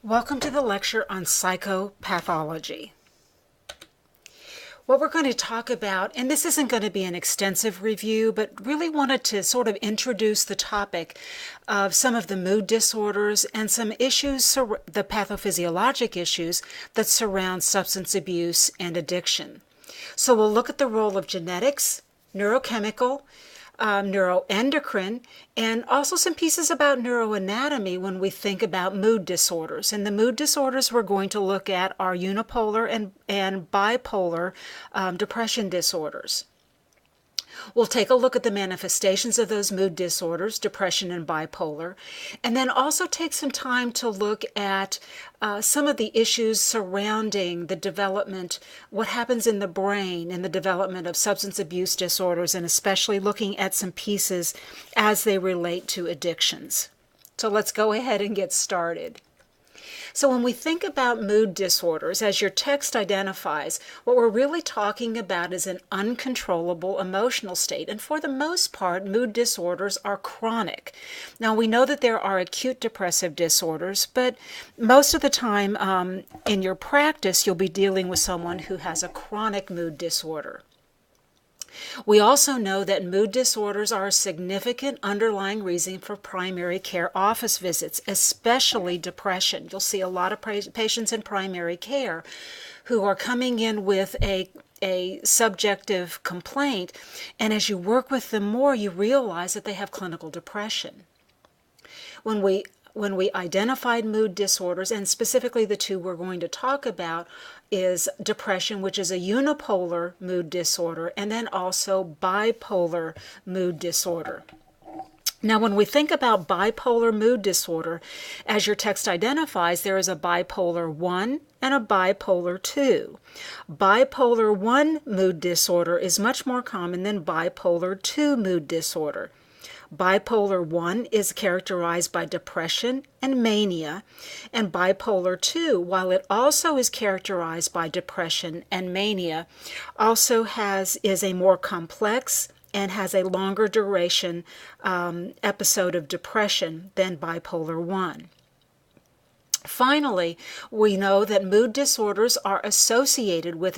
Welcome to the lecture on psychopathology. What we're going to talk about, and this isn't going to be an extensive review, but really wanted to sort of introduce the topic of some of the mood disorders and some issues, the pathophysiologic issues that surround substance abuse and addiction. So we'll look at the role of genetics, neurochemical, neuroendocrine, and also some pieces about neuroanatomy when we think about mood disorders. And the mood disorders we're going to look at are unipolar and bipolar depression disorders. We'll take a look at the manifestations of those mood disorders, depression and bipolar, and then also take some time to look at some of the issues surrounding the development, what happens in the brain in the development of substance abuse disorders, and especially looking at some pieces as they relate to addictions. So let's go ahead and get started. So when we think about mood disorders, as your text identifies, what we're really talking about is an uncontrollable emotional state. And for the most part, mood disorders are chronic. Now, we know that there are acute depressive disorders, but most of the time in your practice, you'll be dealing with someone who has a chronic mood disorder. We also know that mood disorders are a significant underlying reason for primary care office visits, especially depression. You'll see a lot of patients in primary care who are coming in with a subjective complaint, and as you work with them more, you realize that they have clinical depression. When we identified mood disorders, and specifically the two we're going to talk about, is depression, which is a unipolar mood disorder, and then also bipolar mood disorder. Now, when we think about bipolar mood disorder, as your text identifies, there is a bipolar 1 and a bipolar 2. Bipolar 1 mood disorder is much more common than bipolar 2 mood disorder. Bipolar 1 is characterized by depression and mania, and bipolar 2, while it also is characterized by depression and mania, also is a more complex and has a longer duration episode of depression than bipolar 1. Finally, we know that mood disorders are associated with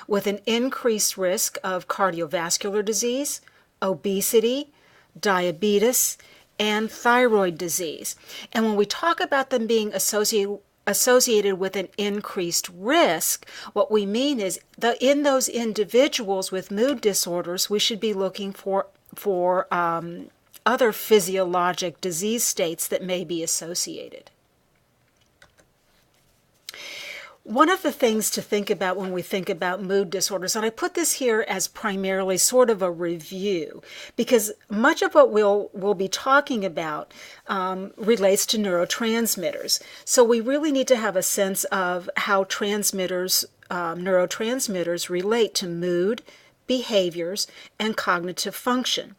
with an increased risk of cardiovascular disease, obesity, diabetes, and thyroid disease. And when we talk about them being associated with an increased risk, what we mean is that in those individuals with mood disorders, we should be looking for other physiologic disease states that may be associated. One of the things to think about when we think about mood disorders, and I put this here as primarily sort of a review, because much of what we'll be talking about relates to neurotransmitters. So we really need to have a sense of how neurotransmitters relate to mood, behaviors, and cognitive function.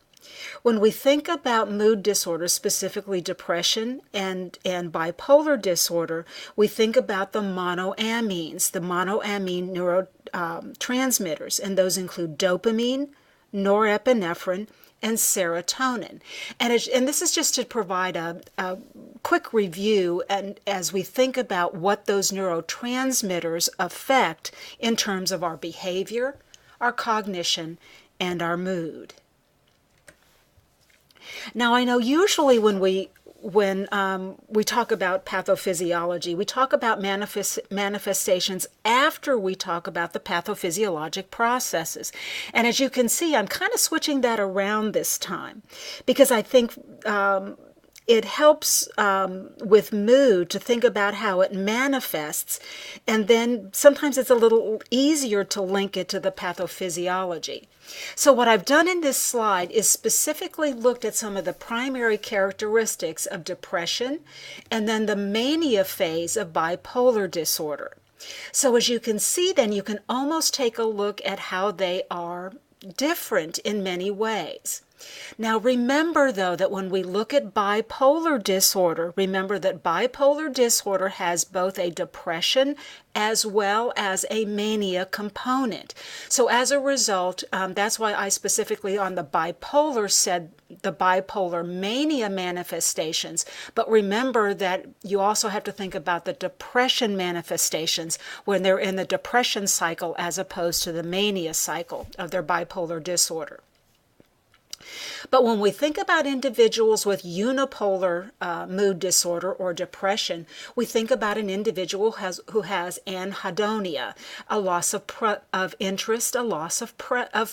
When we think about mood disorders, specifically depression and bipolar disorder, we think about the monoamines, neurotransmitters, and those include dopamine, norepinephrine, and serotonin. And this is just to provide a quick review, and as we think about what those neurotransmitters affect in terms of our behavior, our cognition, and our mood. Now, I know usually when we talk about pathophysiology, we talk about manifestations after we talk about the pathophysiologic processes. And as you can see, I'm kind of switching that around this time because I think it helps with mood to think about how it manifests, and then sometimes it's a little easier to link it to the pathophysiology. So what I've done in this slide is specifically looked at some of the primary characteristics of depression and then the mania phase of bipolar disorder. So as you can see, then you can almost take a look at how they are different in many ways. Now remember though that when we look at bipolar disorder, remember that bipolar disorder has both a depression as well as a mania component. So as a result, that's why I specifically on the bipolar said the bipolar mania manifestations. But remember that you also have to think about the depression manifestations when they're in the depression cycle as opposed to the mania cycle of their bipolar disorder. But when we think about individuals with unipolar mood disorder or depression, we think about an individual who has anhedonia, a loss of interest, a loss of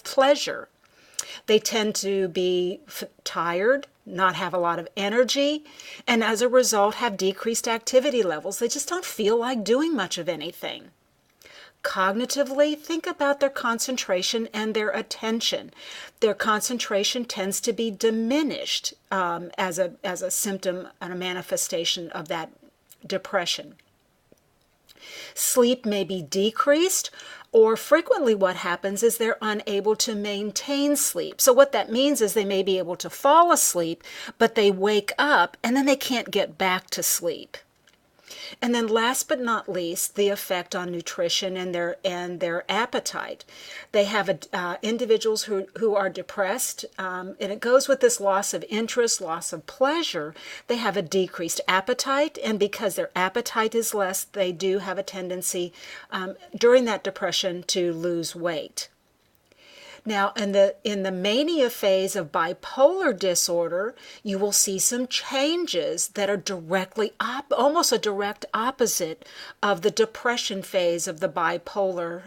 pleasure. They tend to be tired, not have a lot of energy, and as a result have decreased activity levels. They just don't feel like doing much of anything. Cognitively, think about their concentration and their attention. Their concentration tends to be diminished as a symptom and a manifestation of that depression. Sleep may be decreased, or frequently what happens is they're unable to maintain sleep. So what that means is they may be able to fall asleep, but they wake up and then they can't get back to sleep. And then last but not least, the effect on nutrition and their appetite. They have individuals who are depressed, and it goes with this loss of interest, loss of pleasure. They have a decreased appetite, and because their appetite is less, they do have a tendency during that depression to lose weight. Now, in the mania phase of bipolar disorder, you will see some changes that are directly almost a direct opposite of the depression phase of the bipolar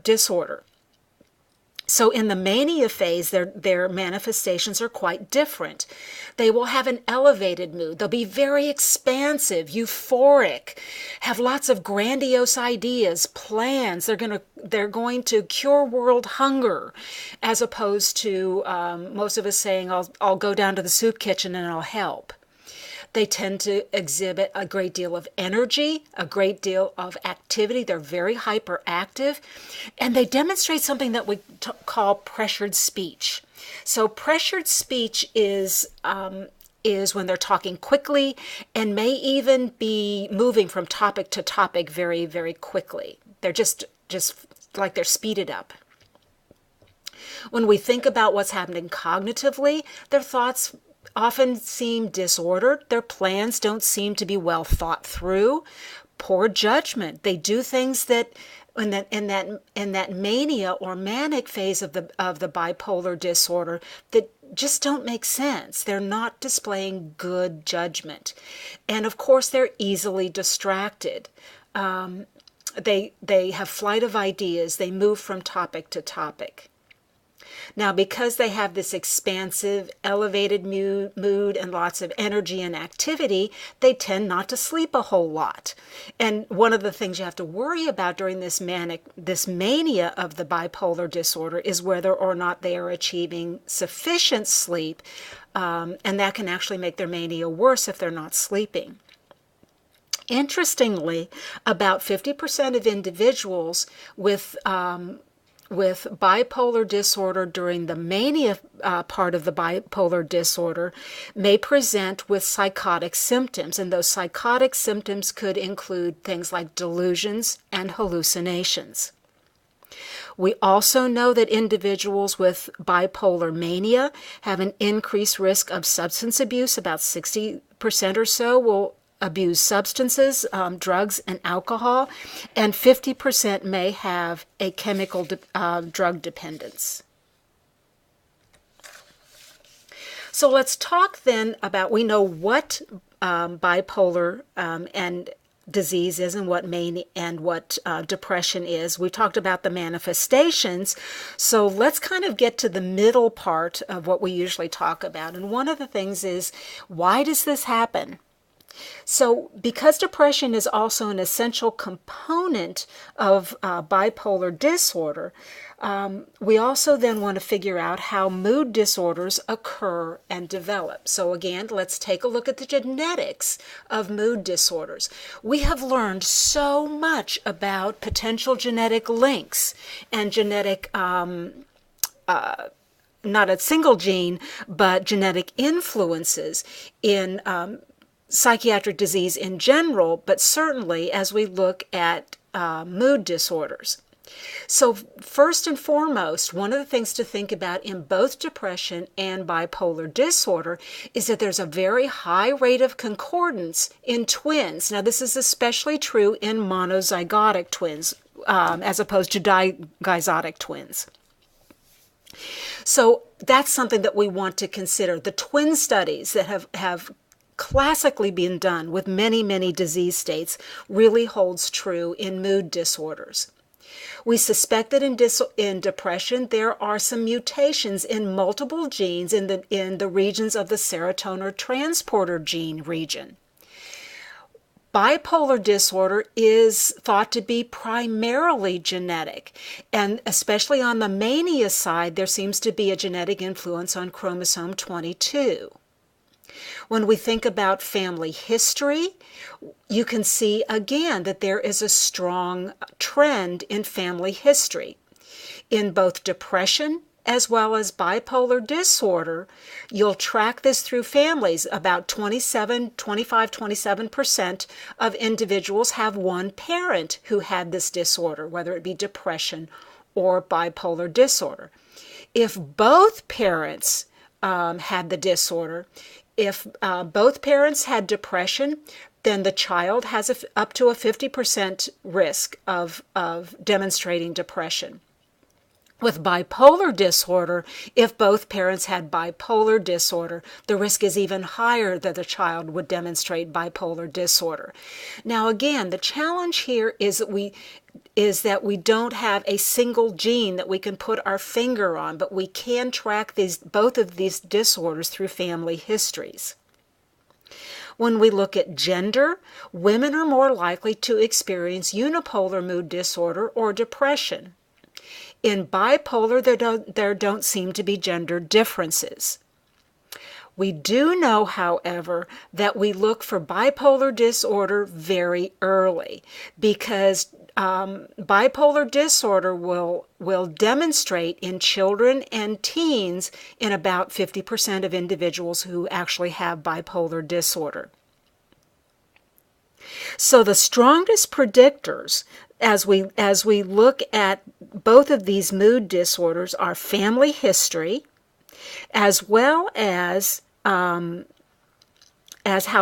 disorder. So in the mania phase, their manifestations are quite different. They will have an elevated mood. They'll be very expansive, euphoric, have lots of grandiose ideas, plans. They're going to cure world hunger, as opposed to most of us saying, I'll go down to the soup kitchen and I'll help. They tend to exhibit a great deal of energy, a great deal of activity. They're very hyperactive, and they demonstrate something that we call pressured speech. So pressured speech is when they're talking quickly and may even be moving from topic to topic very, very quickly. They're just like they're speeded up. When we think about what's happening cognitively, their thoughts often seem disordered. Their plans don't seem to be well thought through. Poor judgment. They do things that in that mania or manic phase of the bipolar disorder that just don't make sense. They're not displaying good judgment. And of course, they're easily distracted. They have flight of ideas. They move from topic to topic. Now, because they have this expansive, elevated mood and lots of energy and activity, they tend not to sleep a whole lot. And one of the things you have to worry about during this mania of the bipolar disorder is whether or not they are achieving sufficient sleep, and that can actually make their mania worse if they're not sleeping. Interestingly, about 50% of individuals with bipolar disorder during the mania part of the bipolar disorder may present with psychotic symptoms, and those psychotic symptoms could include things like delusions and hallucinations. We also know that individuals with bipolar mania have an increased risk of substance abuse. About 60% or so will abuse substances, drugs, and alcohol, and 50% may have a chemical drug dependence. So let's talk then about, we know what bipolar and disease is and what mania and what depression is. We talked about the manifestations, so let's kind of get to the middle part of what we usually talk about. And one of the things is, why does this happen? So because depression is also an essential component of bipolar disorder, we also then want to figure out how mood disorders occur and develop. So again, let's take a look at the genetics of mood disorders. We have learned so much about potential genetic links and genetic not a single gene, but genetic influences in psychiatric disease in general, but certainly as we look at mood disorders. So first and foremost, one of the things to think about in both depression and bipolar disorder is that there's a very high rate of concordance in twins. Now, this is especially true in monozygotic twins as opposed to digyzotic twins. So that's something that we want to consider. The twin studies that have classically been done with many, many disease states really holds true in mood disorders. We suspect that in depression there are some mutations in multiple genes in the regions of the serotonin transporter gene region. Bipolar disorder is thought to be primarily genetic, and especially on the mania side, there seems to be a genetic influence on chromosome 22. When we think about family history, you can see again that there is a strong trend in family history. In both depression as well as bipolar disorder, you'll track this through families. About 25-27% of individuals have one parent who had this disorder, whether it be depression or bipolar disorder. If both parents had the disorder, if both parents had depression, then the child has up to a 50% risk of demonstrating depression. With bipolar disorder, if both parents had bipolar disorder, the risk is even higher that the child would demonstrate bipolar disorder. Now again, the challenge here is that we don't have a single gene that we can put our finger on, but we can track both of these disorders through family histories. When we look at gender, women are more likely to experience unipolar mood disorder or depression. In bipolar, there don't seem to be gender differences. We do know, however, that we look for bipolar disorder very early because bipolar disorder will demonstrate in children and teens in about 50% of individuals who actually have bipolar disorder. So the strongest predictors as we look at both of these mood disorders are family history, as well as how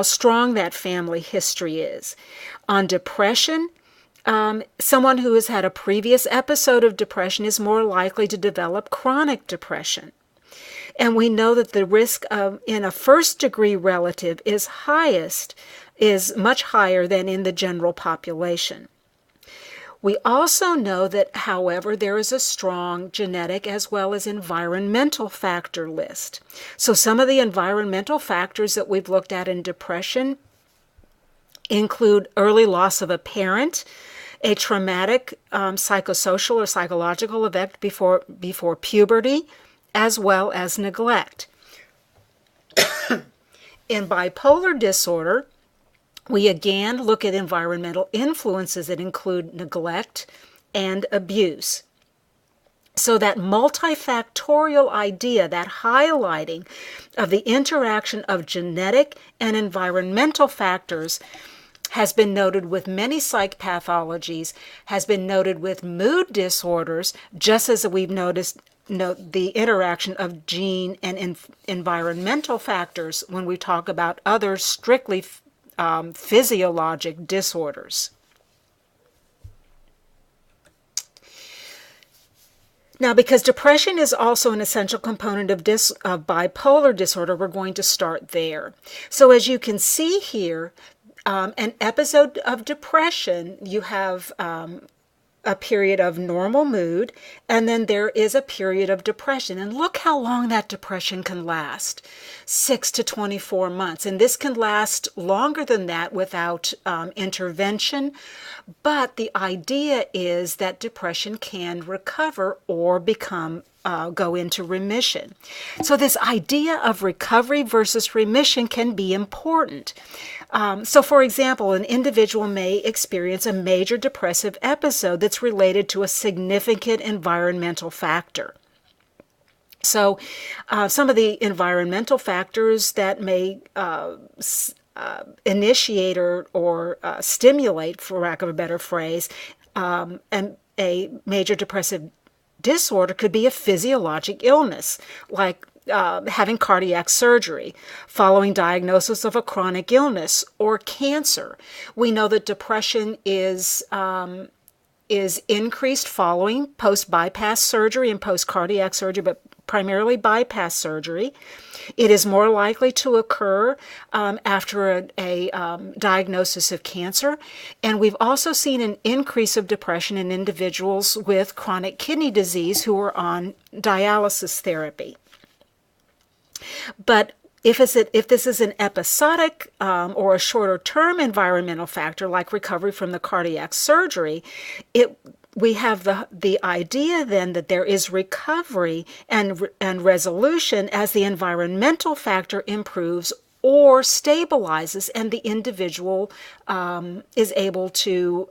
strong that family history is. On depression, someone who has had a previous episode of depression is more likely to develop chronic depression. And we know that the risk in a first-degree relative is much higher than in the general population. We also know that, however, there is a strong genetic as well as environmental factor list. So some of the environmental factors that we've looked at in depression include early loss of a parent, a traumatic psychosocial or psychological event before puberty, as well as neglect. In bipolar disorder, we again look at environmental influences that include neglect and abuse. So that multifactorial idea, that highlighting of the interaction of genetic and environmental factors has been noted with many psychopathologies, has been noted with mood disorders, just as we've noticed the interaction of gene and environmental factors when we talk about other strictly physiologic disorders. Now, because depression is also an essential component of bipolar disorder, we're going to start there. So as you can see here, an episode of depression, you have a period of normal mood, and then there is a period of depression. And look how long that depression can last, 6 to 24 months. And this can last longer than that without intervention. But the idea is that depression can recover or go into remission. So this idea of recovery versus remission can be important. So for example, an individual may experience a major depressive episode that's related to a significant environmental factor. So some of the environmental factors that may initiate or stimulate, for lack of a better phrase, and a major depressive disorder could be a physiologic illness, like having cardiac surgery, following diagnosis of a chronic illness, or cancer. We know that depression is increased following post-bypass surgery and post-cardiac surgery, but primarily bypass surgery. It is more likely to occur after a diagnosis of cancer. And we've also seen an increase of depression in individuals with chronic kidney disease who are on dialysis therapy. But if this is an episodic or a shorter-term environmental factor, like recovery from the cardiac surgery, we have the idea then that there is recovery and resolution as the environmental factor improves or stabilizes and the individual is able to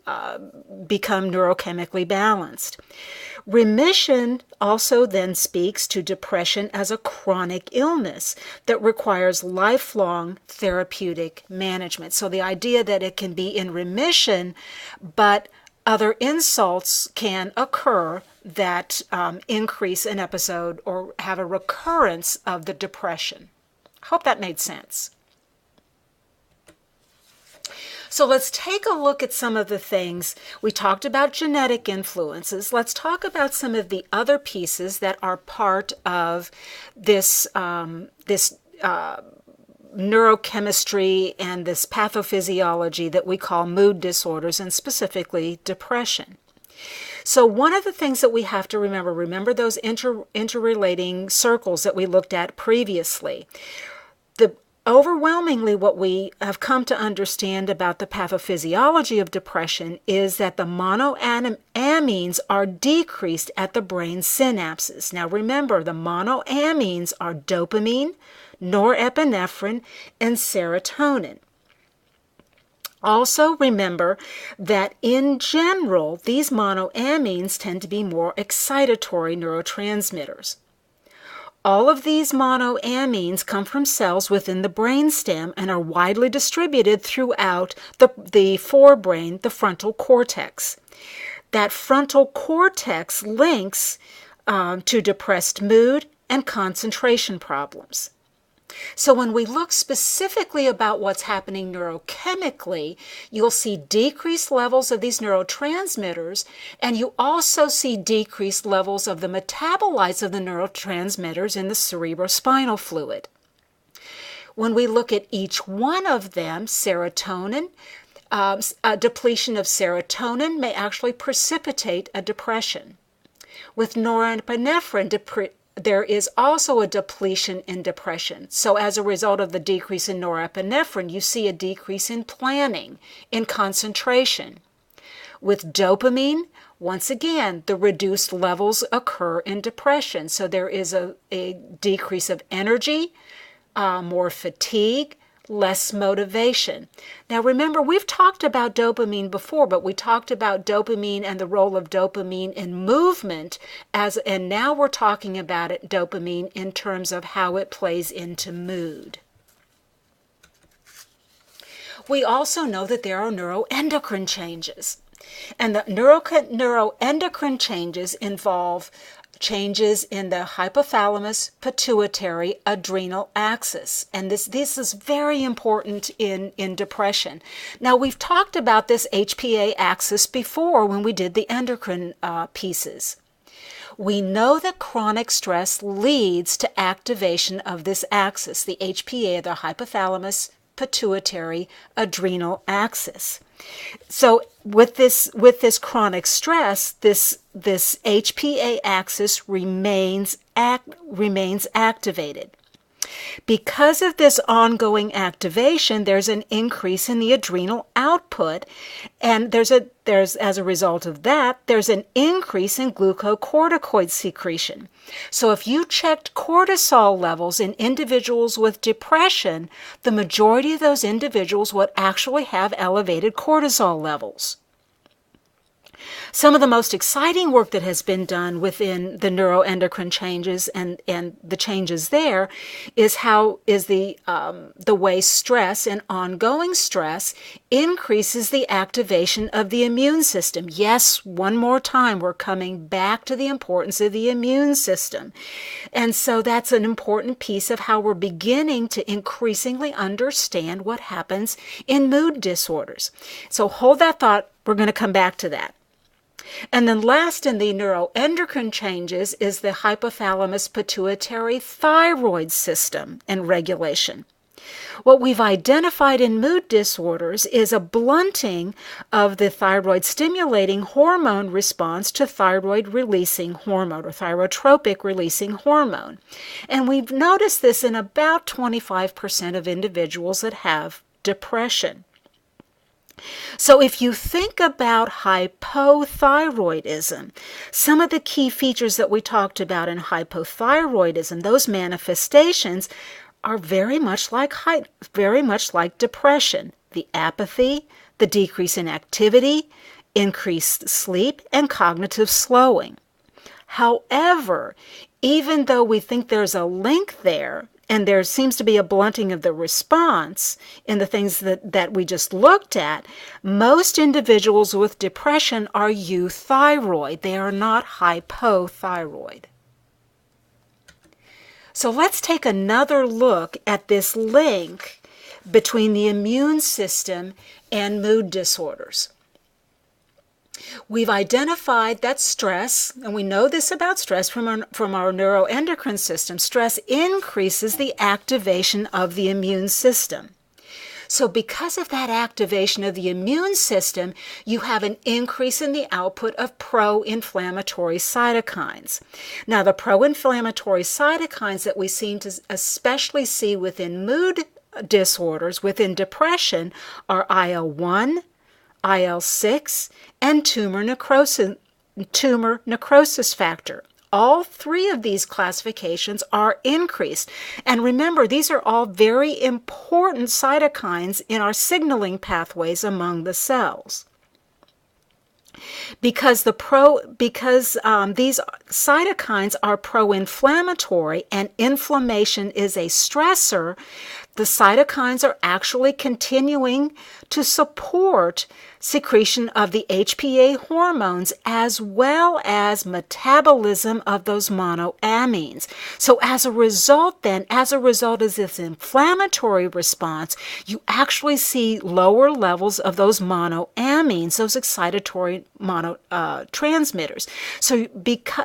become neurochemically balanced. Remission also then speaks to depression as a chronic illness that requires lifelong therapeutic management. So the idea that it can be in remission, but other insults can occur that increase an episode or have a recurrence of the depression. Hope that made sense. So let's take a look at some of the things. We talked about genetic influences. Let's talk about some of the other pieces that are part of this neurochemistry and this pathophysiology that we call mood disorders, and specifically depression. So one of the things that we have to remember those interrelating circles that we looked at previously. Overwhelmingly, what we have come to understand about the pathophysiology of depression is that the monoamines are decreased at the brain synapses. Now remember, the monoamines are dopamine, norepinephrine, and serotonin. Also remember that in general, these monoamines tend to be more excitatory neurotransmitters. All of these monoamines come from cells within the brainstem and are widely distributed throughout the forebrain, the frontal cortex. That frontal cortex links to depressed mood and concentration problems. So when we look specifically about what's happening neurochemically, you'll see decreased levels of these neurotransmitters, and you also see decreased levels of the metabolites of the neurotransmitters in the cerebrospinal fluid. When we look at each one of them, serotonin, a depletion of serotonin may actually precipitate a depression. With norepinephrine, there is also a depletion in depression. So as a result of the decrease in norepinephrine, you see a decrease in planning, in concentration. With dopamine, once again, the reduced levels occur in depression. So there is a decrease of energy, more fatigue, less motivation. Now remember, we've talked about dopamine before, but we talked about dopamine and the role of dopamine in movement, and now we're talking about dopamine in terms of how it plays into mood. We also know that there are neuroendocrine changes, and the neuroendocrine changes involve changes in the hypothalamus, pituitary, adrenal axis. And this is very important in depression. Now, we've talked about this HPA axis before when we did the endocrine pieces. We know that chronic stress leads to activation of this axis, the HPA, the hypothalamus, pituitary, adrenal axis. So with this chronic stress, this HPA axis remains activated. Because of this ongoing activation, there's an increase in the adrenal output, and there's as a result of that, there's an increase in glucocorticoid secretion. So if you checked cortisol levels in individuals with depression, the majority of those individuals would actually have elevated cortisol levels. Some of the most exciting work that has been done within the neuroendocrine changes and the changes there is the way stress and ongoing stress increases the activation of the immune system. Yes, one more time, we're coming back to the importance of the immune system. And so that's an important piece of how we're beginning to increasingly understand what happens in mood disorders. So hold that thought. We're going to come back to that. And then last in the neuroendocrine changes is the hypothalamus pituitary thyroid system and regulation. What we've identified in mood disorders is a blunting of the thyroid stimulating hormone response to thyroid releasing hormone or thyrotropic releasing hormone. And we've noticed this in about 25% of individuals that have depression. So if you think about hypothyroidism, some of the key features that we talked about in hypothyroidism, those manifestations are very much like depression. The apathy, the decrease in activity, increased sleep, and cognitive slowing. However, even though we think there's a link there, and there seems to be a blunting of the response in the things that we just looked at, most individuals with depression are euthyroid. They are not hypothyroid. So let's take another look at this link between the immune system and mood disorders. We've identified that stress, and we know this about stress from our neuroendocrine system. Stress increases the activation of the immune system. So because of that activation of the immune system, you have an increase in the output of pro-inflammatory cytokines. Now, the pro-inflammatory cytokines that we seem to especially see within mood disorders, within depression, are IL-1, IL-6, and tumor necrosis factor. All three of these classifications are increased. And remember, these are all very important cytokines in our signaling pathways among the cells. Because these cytokines are pro-inflammatory and inflammation is a stressor, the cytokines are actually continuing to support secretion of the HPA hormones as well as metabolism of those monoamines. So as a result of this inflammatory response, you actually see lower levels of those monoamines, those excitatory transmitters. So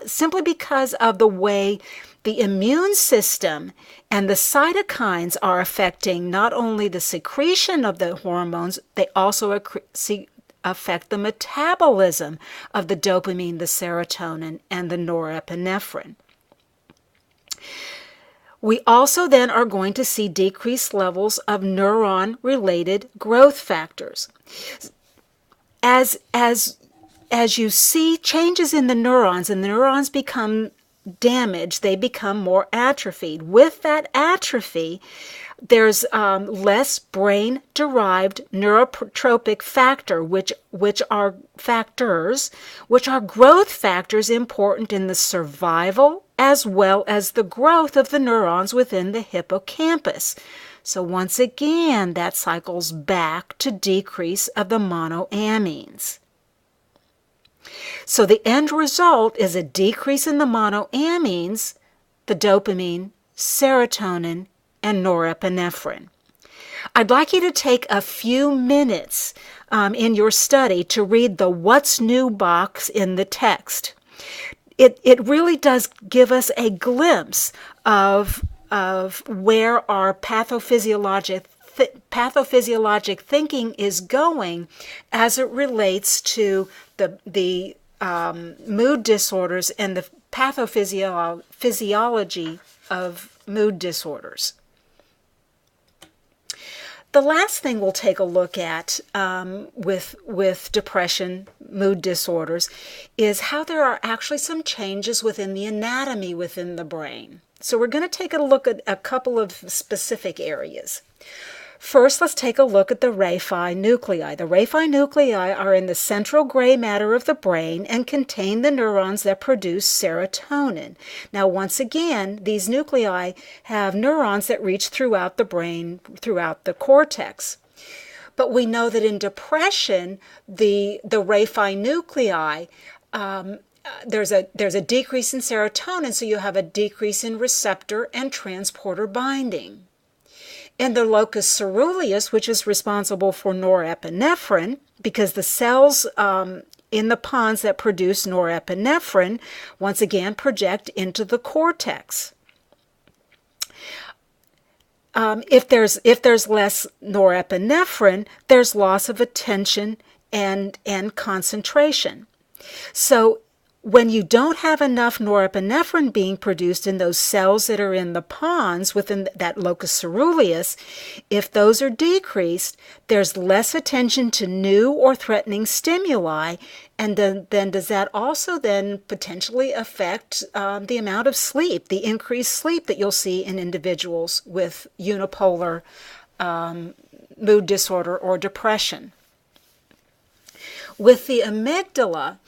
simply because of the way the immune system and the cytokines are affecting not only the secretion of the hormones, they also affect the metabolism of the dopamine, the serotonin, and the norepinephrine. We also then are going to see decreased levels of neuron-related growth factors. As you see changes in the neurons, and the neurons become damaged, they become more atrophied. With that atrophy, there's less brain-derived neurotropic factor, which are growth factors important in the survival as well as the growth of the neurons within the hippocampus. So once again, that cycles back to decrease of the monoamines. So the end result is a decrease in the monoamines, the dopamine, serotonin, and norepinephrine. I'd like you to take a few minutes in your study to read the What's New box in the text. It really does give us a glimpse of where our pathophysiologic thinking is going as it relates to the mood disorders and the pathophysiology of mood disorders. The last thing we'll take a look at with depression, mood disorders, is how there are actually some changes within the anatomy within the brain. So we're going to take a look at a couple of specific areas. First, let's take a look at the raphe nuclei. The raphe nuclei are in the central gray matter of the brain and contain the neurons that produce serotonin. Now, once again, these nuclei have neurons that reach throughout the brain, throughout the cortex. But we know that in depression, the raphe nuclei, there's a decrease in serotonin, so you have a decrease in receptor and transporter binding. In the locus ceruleus, which is responsible for norepinephrine, because the cells in the pons that produce norepinephrine, once again, project into the cortex. If there's less norepinephrine, there's loss of attention and concentration. So when you don't have enough norepinephrine being produced in those cells that are in the pons within that locus ceruleus, if those are decreased, there's less attention to new or threatening stimuli, and then does that also then potentially affect the amount of sleep, the increased sleep that you'll see in individuals with unipolar mood disorder or depression? With the amygdala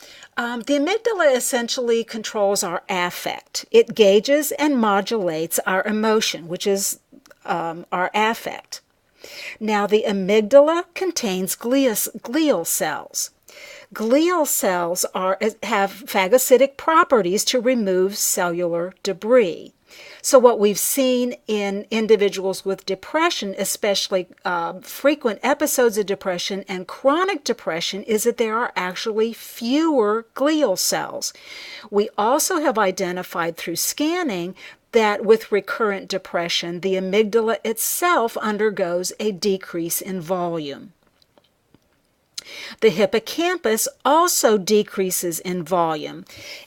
essentially controls our affect. It gauges and modulates our emotion, which is our affect. Now, the amygdala contains glial cells. Glial cells have phagocytic properties to remove cellular debris. So what we've seen in individuals with depression, especially frequent episodes of depression and chronic depression, is that there are actually fewer glial cells. We also have identified through scanning that with recurrent depression, the amygdala itself undergoes a decrease in volume. The hippocampus also decreases in volume,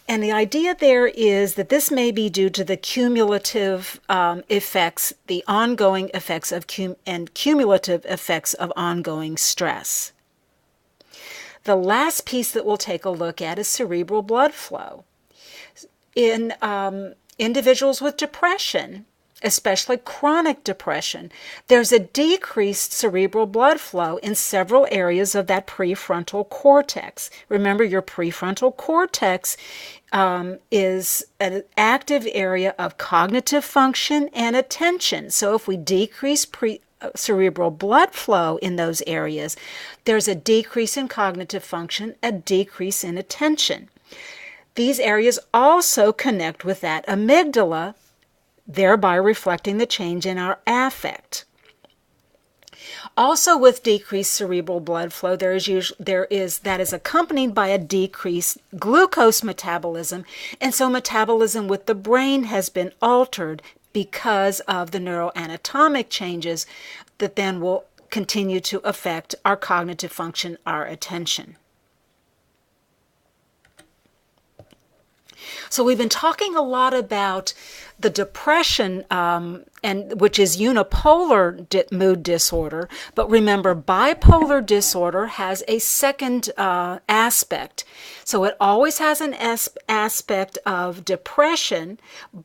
and the idea there is that this may be due to the cumulative effects, the ongoing effects of cumulative effects of ongoing stress. The last piece that we'll take a look at is cerebral blood flow. In individuals with depression, especially chronic depression, there's a decreased cerebral blood flow in several areas of that prefrontal cortex. Remember, your prefrontal cortex is an active area of cognitive function and attention. So if we decrease cerebral blood flow in those areas, there's a decrease in cognitive function, a decrease in attention. These areas also connect with that amygdala, thereby reflecting the change in our affect. Also, with decreased cerebral blood flow, that is accompanied by a decreased glucose metabolism, and so metabolism with the brain has been altered because of the neuroanatomic changes that then will continue to affect our cognitive function, our attention. So we've been talking a lot about the depression, which is unipolar mood disorder, but remember, bipolar disorder has a second aspect. So it always has an aspect of depression,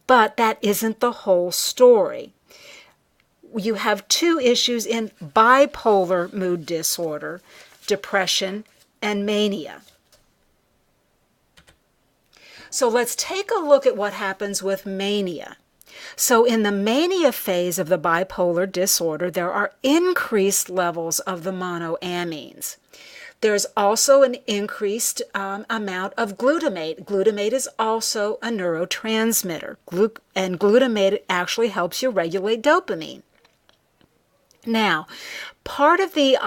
but that isn't the whole story. You have two issues in bipolar mood disorder: depression and mania. So let's take a look at what happens with mania. So in the mania phase of the bipolar disorder, there are increased levels of the monoamines. There's also an increased amount of glutamate. Glutamate is also a neurotransmitter, and glutamate actually helps you regulate dopamine. Now, part of the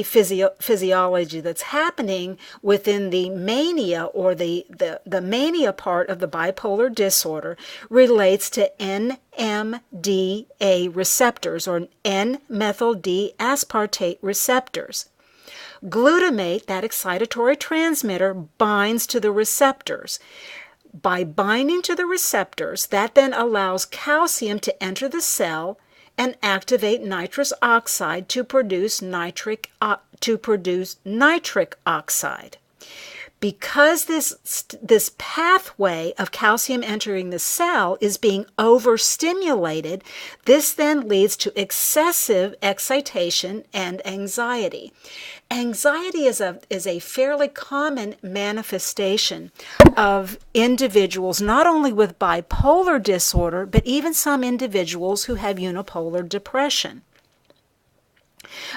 physiology that's happening within the mania, or the mania part of the bipolar disorder, relates to NMDA receptors, or N-methyl-D aspartate receptors. Glutamate, that excitatory transmitter, binds to the receptors. By binding to the receptors, that then allows calcium to enter the cell and activate nitrous oxide to produce nitric oxide. Because this pathway of calcium entering the cell is being overstimulated, this then leads to excessive excitation and anxiety. Anxiety is a fairly common manifestation of individuals not only with bipolar disorder, but even some individuals who have unipolar depression.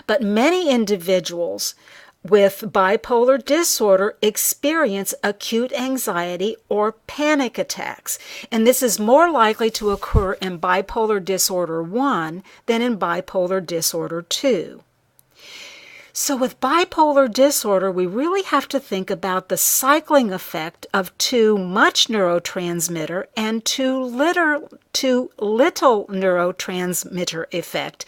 But many individuals with bipolar disorder experience acute anxiety or panic attacks, and this is more likely to occur in bipolar disorder 1 than in bipolar disorder 2. So with bipolar disorder, we really have to think about the cycling effect of too much neurotransmitter and too little neurotransmitter effect,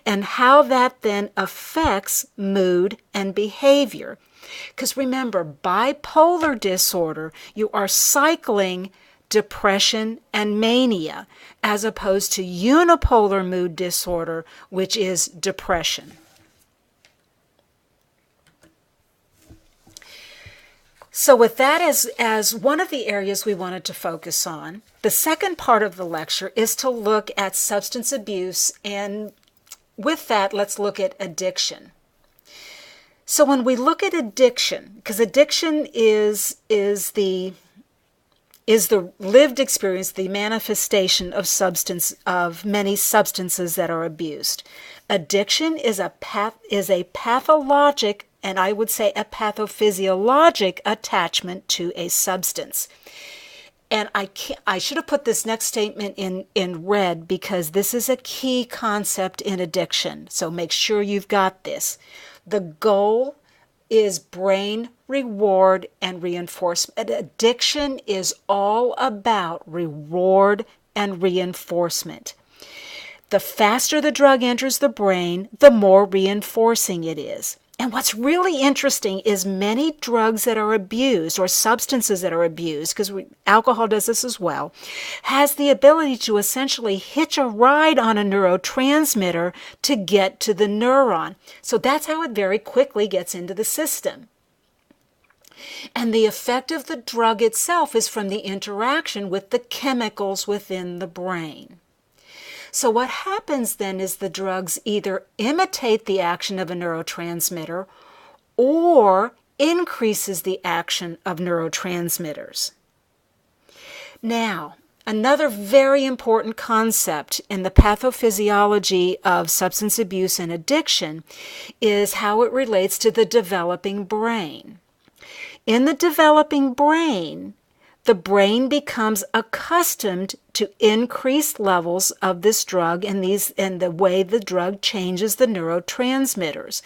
and how that then affects mood and behavior. Because remember, bipolar disorder, you are cycling depression and mania, as opposed to unipolar mood disorder, which is depression. So with that as one of the areas we wanted to focus on, the second part of the lecture is to look at substance abuse, and with that, let's look at addiction. So when we look at addiction, because addiction is the lived experience, the manifestation of many substances that are abused. Addiction is a pathologic, and I would say a pathophysiologic attachment to a substance. And I should have put this next statement in red because this is a key concept in addiction. So make sure you've got this. The goal is brain reward and reinforcement. Addiction is all about reward and reinforcement. The faster the drug enters the brain, the more reinforcing it is. And what's really interesting is many drugs that are abused, or substances that are abused, because alcohol does this as well, has the ability to essentially hitch a ride on a neurotransmitter to get to the neuron. So that's how it very quickly gets into the system. And the effect of the drug itself is from the interaction with the chemicals within the brain. So what happens then is the drugs either imitate the action of a neurotransmitter or increases the action of neurotransmitters. Now, another very important concept in the pathophysiology of substance abuse and addiction is how it relates to the developing brain. In the developing brain, the brain becomes accustomed to increased levels of this drug and the way the drug changes the neurotransmitters.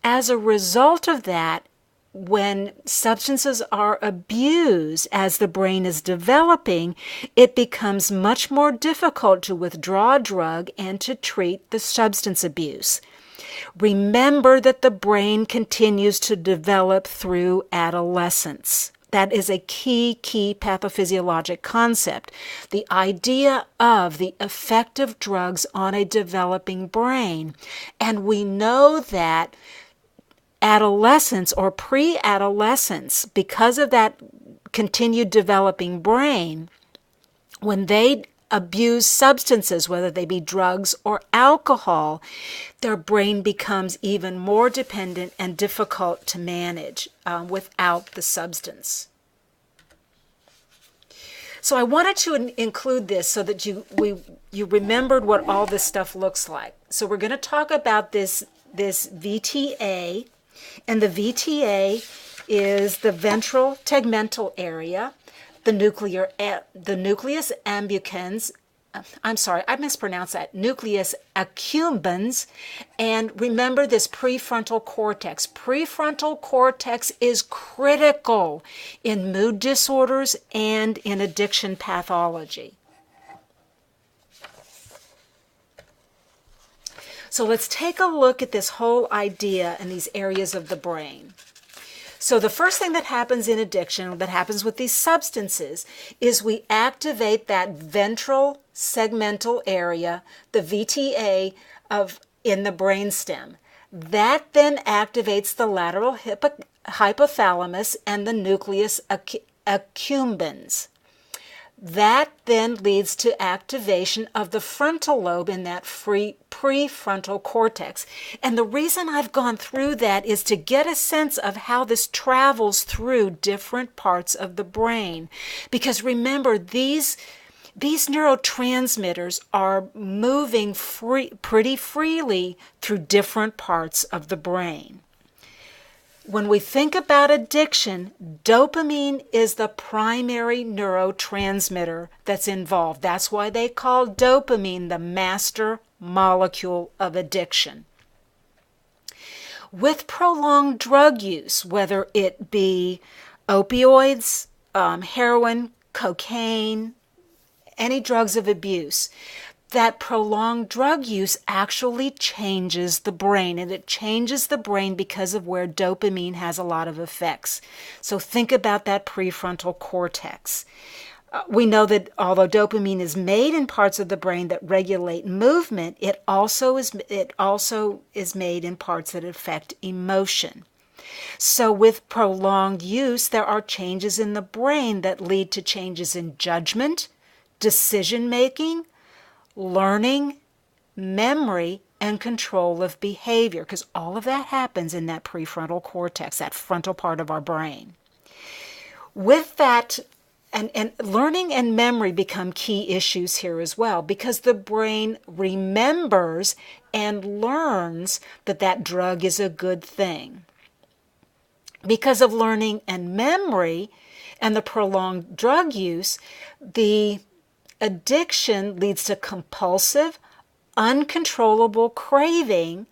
As a result of that, when substances are abused as the brain is developing, it becomes much more difficult to withdraw a drug and to treat the substance abuse. Remember that the brain continues to develop through adolescence. That is a key pathophysiologic concept. The idea of the effect of drugs on a developing brain. And we know that adolescents or pre-adolescents, because of that continued developing brain, when they abuse substances, whether they be drugs or alcohol, their brain becomes even more dependent and difficult to manage without the substance. So I wanted to include this so that you remembered what all this stuff looks like. So we're going to talk about this VTA, and the VTA is the ventral tegmental area. The nucleus accumbens, I mispronounced that, nucleus accumbens, and remember this prefrontal cortex. Prefrontal cortex is critical in mood disorders and in addiction pathology. So let's take a look at this whole idea and these areas of the brain. So the first thing that happens in addiction, that happens with these substances, is we activate that ventral segmental area, the VTA, in the brainstem. That then activates the lateral hypothalamus and the nucleus accumbens. That then leads to activation of the frontal lobe in that prefrontal cortex. And the reason I've gone through that is to get a sense of how this travels through different parts of the brain. Because remember, these neurotransmitters are moving pretty freely through different parts of the brain. When we think about addiction, dopamine is the primary neurotransmitter that's involved. That's why they call dopamine the master molecule of addiction. With prolonged drug use, whether it be opioids, heroin, cocaine, any drugs of abuse, that prolonged drug use actually changes the brain, and it changes the brain because of where dopamine has a lot of effects. So think about that prefrontal cortex. We know that although dopamine is made in parts of the brain that regulate movement, it also is made in parts that affect emotion. So with prolonged use, there are changes in the brain that lead to changes in judgment, decision-making, learning, memory, and control of behavior, because all of that happens in that prefrontal cortex, that frontal part of our brain. With that, and learning and memory become key issues here as well, because the brain remembers and learns that that drug is a good thing. Because of learning and memory and the prolonged drug use, the addiction leads to compulsive, uncontrollable craving.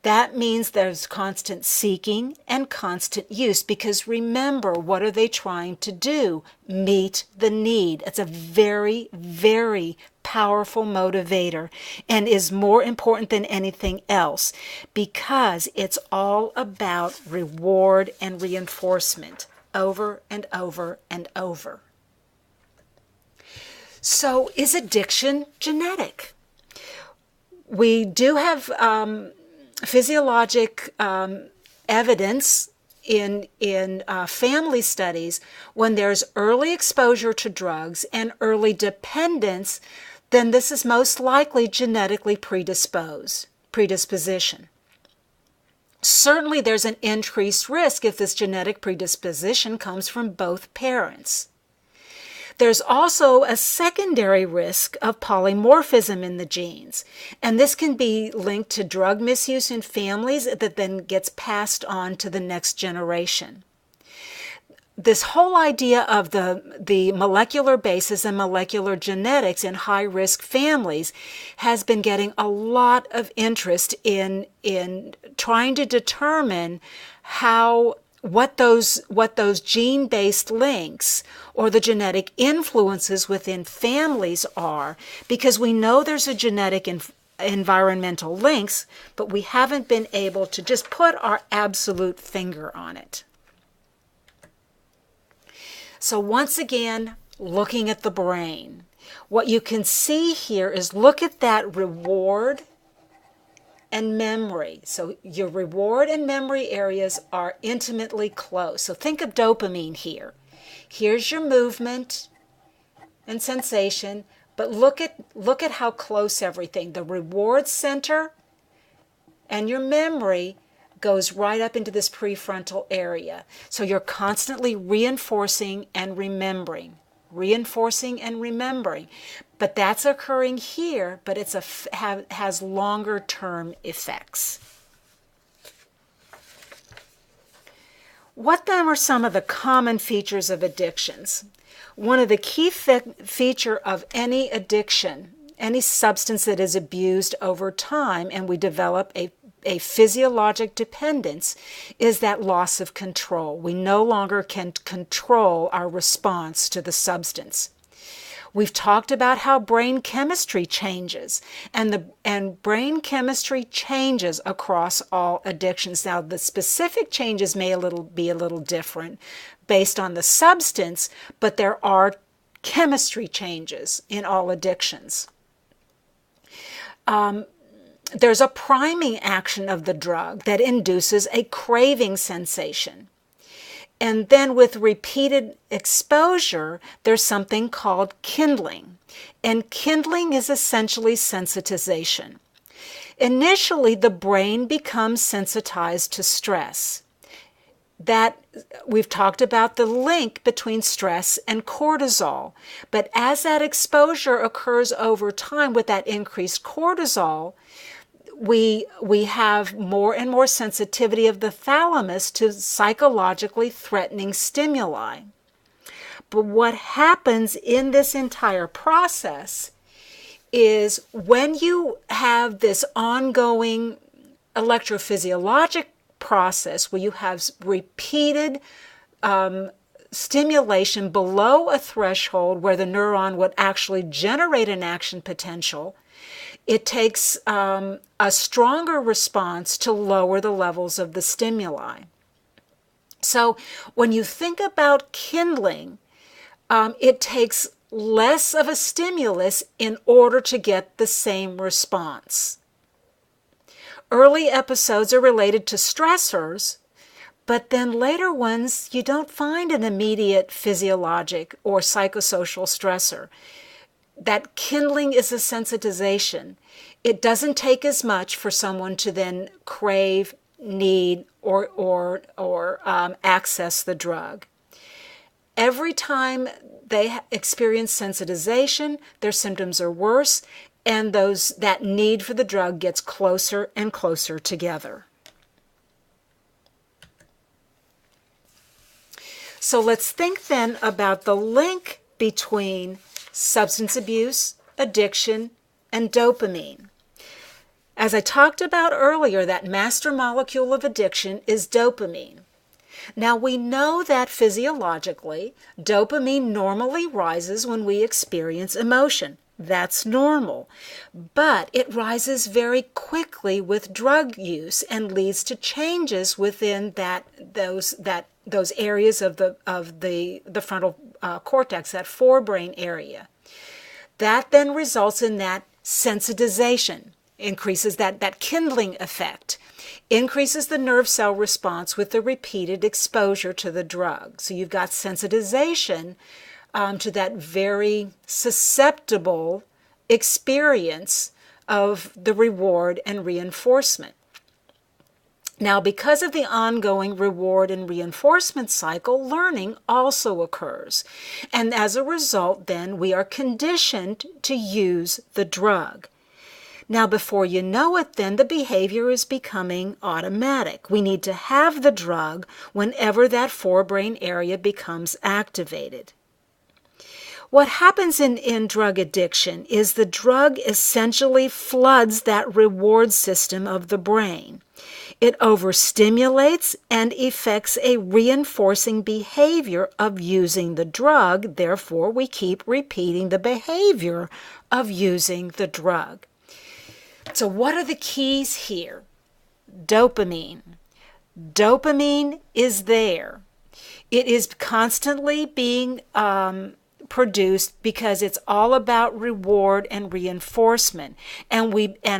That means there's constant seeking and constant use, because remember, what are they trying to do? Meet the need. It's a very, very powerful motivator and is more important than anything else, because it's all about reward and reinforcement over and over and over. So is addiction genetic? We do have physiologic evidence in family studies when there's early exposure to drugs and early dependence, then this is most likely genetically predisposition. Certainly there's an increased risk if this genetic predisposition comes from both parents. There's also a secondary risk of polymorphism in the genes, and this can be linked to drug misuse in families that then gets passed on to the next generation. This whole idea of the molecular basis and molecular genetics in high-risk families has been getting a lot of interest in trying to determine what those gene-based links or the genetic influences within families are, because we know there's a genetic environmental links, but we haven't been able to just put our absolute finger on it. So once again, looking at the brain, what you can see here is look at that reward and memory. So your reward and memory areas are intimately close. So think of dopamine here. Here's your movement and sensation, but look at how close everything. The reward center and your memory goes right up into this prefrontal area. So you're constantly reinforcing and remembering. But that's occurring here, but it's has longer term effects. What then are some of the common features of addictions? One of the key feature of any addiction, any substance that is abused over time and we develop a physiologic dependence, is that loss of control. We no longer can control our response to the substance. We've talked about how brain chemistry changes, and brain chemistry changes across all addictions. Now, the specific changes may be a little different based on the substance, but there are chemistry changes in all addictions. there's a priming action of the drug that induces a craving sensation. And then with repeated exposure, there's something called kindling. And kindling is essentially sensitization. Initially, the brain becomes sensitized to stress. That we've talked about the link between stress and cortisol. But as that exposure occurs over time with that increased cortisol, we have more and more sensitivity of the thalamus to psychologically threatening stimuli. But what happens in this entire process is when you have this ongoing electrophysiologic process where you have repeated stimulation below a threshold where the neuron would actually generate an action potential, it takes a stronger response to lower the levels of the stimuli. So when you think about kindling, it takes less of a stimulus in order to get the same response. Early episodes are related to stressors, but then later ones, you don't find an immediate physiologic or psychosocial stressor. That kindling is a sensitization. It doesn't take as much for someone to then crave, need, or access the drug. Every time they experience sensitization, their symptoms are worse, and that need for the drug gets closer and closer together. So let's think then about the link between substance abuse, addiction, and dopamine. As I talked about earlier, that master molecule of addiction is dopamine. Now we know that physiologically, dopamine normally rises when we experience emotion. That's normal. But it rises very quickly with drug use and leads to changes within those areas of the frontal cortex, that forebrain area. That then results in that sensitization, increases that kindling effect, increases the nerve cell response with the repeated exposure to the drug. So you've got sensitization to that very susceptible experience of the reward and reinforcement. Now, because of the ongoing reward and reinforcement cycle, learning also occurs. And as a result, then, we are conditioned to use the drug. Now, before you know it, then, the behavior is becoming automatic. We need to have the drug whenever that forebrain area becomes activated. What happens in drug addiction is the drug essentially floods that reward system of the brain. It overstimulates and effects a reinforcing behavior of using the drug. Therefore, we keep repeating the behavior of using the drug. So what are the keys here? Dopamine. Dopamine is there. It is constantly being produced because it's all about reward and reinforcement, and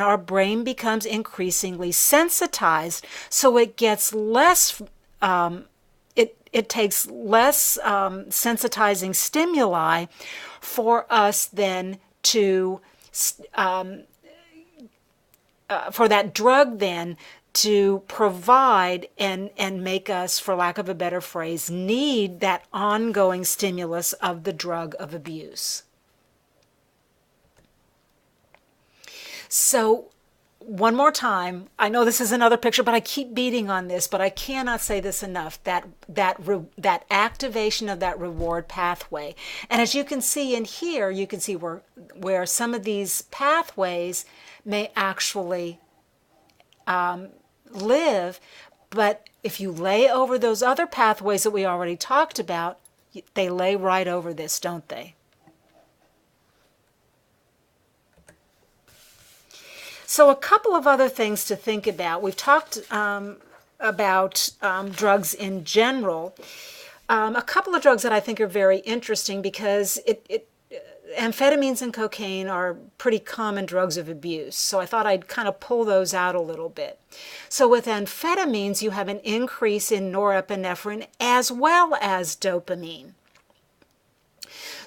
our brain becomes increasingly sensitized, so it gets less it takes less sensitizing stimuli for us then to for that drug then to provide and make us, for lack of a better phrase, need that ongoing stimulus of the drug of abuse. So one more time, I know this is another picture, but I keep beating on this, but I cannot say this enough, that activation of that reward pathway. And as you can see in here, you can see where some of these pathways may actually live, but if you lay over those other pathways that we already talked about, they lay right over this, don't they? So a couple of other things to think about. We've talked about drugs in general. A couple of drugs that I think are very interesting because amphetamines and cocaine are pretty common drugs of abuse, so I thought I'd kind of pull those out a little bit. So with amphetamines, you have an increase in norepinephrine as well as dopamine.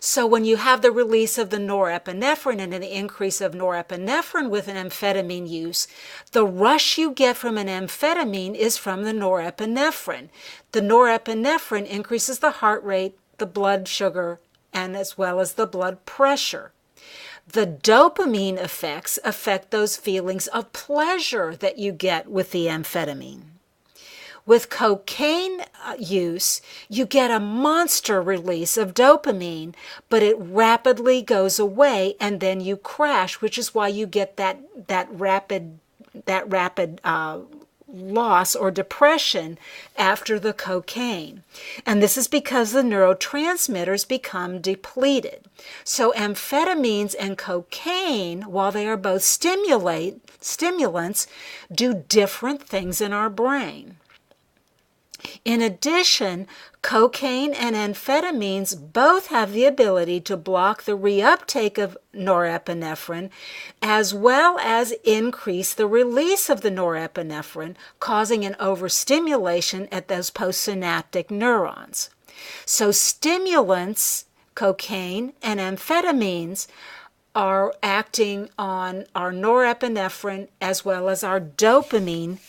So when you have the release of the norepinephrine and an increase of norepinephrine with an amphetamine use, the rush you get from an amphetamine is from the norepinephrine. The norepinephrine increases the heart rate, the blood sugar, and as well as the blood pressure. The dopamine effects affect those feelings of pleasure that you get with the amphetamine. With cocaine use, you get a monster release of dopamine, but it rapidly goes away and then you crash, which is why you get that rapid loss or depression after the cocaine. And this is because the neurotransmitters become depleted. So amphetamines and cocaine, while they are both stimulants, do different things in our brain. In addition, cocaine and amphetamines both have the ability to block the reuptake of norepinephrine as well as increase the release of the norepinephrine, causing an overstimulation at those postsynaptic neurons. So stimulants, cocaine and amphetamines, are acting on our norepinephrine as well as our dopamine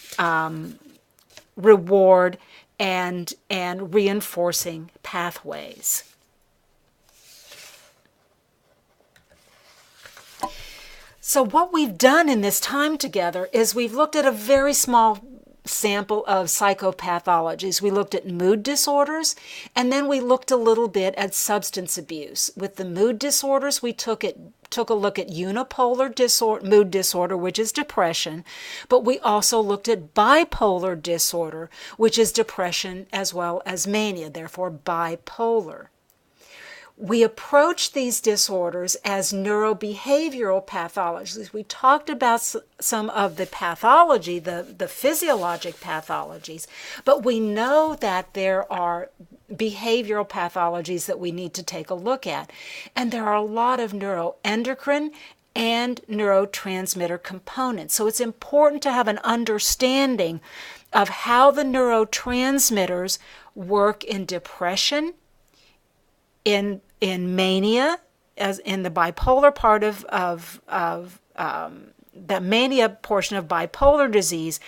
reward and reinforcing pathways. So what we've done in this time together is we've looked at a very small sample of psychopathologies. We looked at mood disorders, and then we looked a little bit at substance abuse. With the mood disorders, we took a look at unipolar mood disorder, which is depression, but we also looked at bipolar disorder, which is depression as well as mania, therefore bipolar. We approach these disorders as neurobehavioral pathologies. We talked about some of the pathology, the physiologic pathologies, but we know that there are behavioral pathologies that we need to take a look at. And there are a lot of neuroendocrine and neurotransmitter components. So it's important to have an understanding of how the neurotransmitters work in depression, in mania, as in the bipolar part of the mania portion of bipolar disease,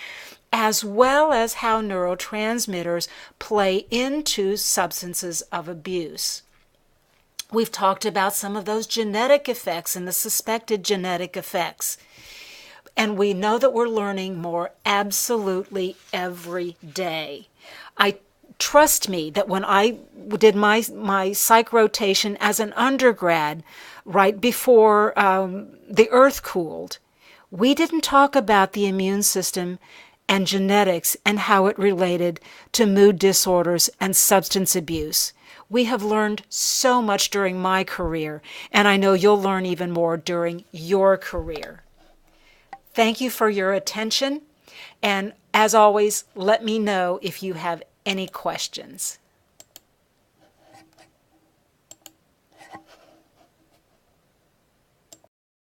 as well as how neurotransmitters play into substances of abuse. We've talked about some of those genetic effects and the suspected genetic effects. And we know that we're learning more absolutely every day. Trust me that when I did my psych rotation as an undergrad, right before the earth cooled, we didn't talk about the immune system and genetics and how it related to mood disorders and substance abuse. We have learned so much during my career, and I know you'll learn even more during your career. Thank you for your attention, and as always, let me know if you have any questions.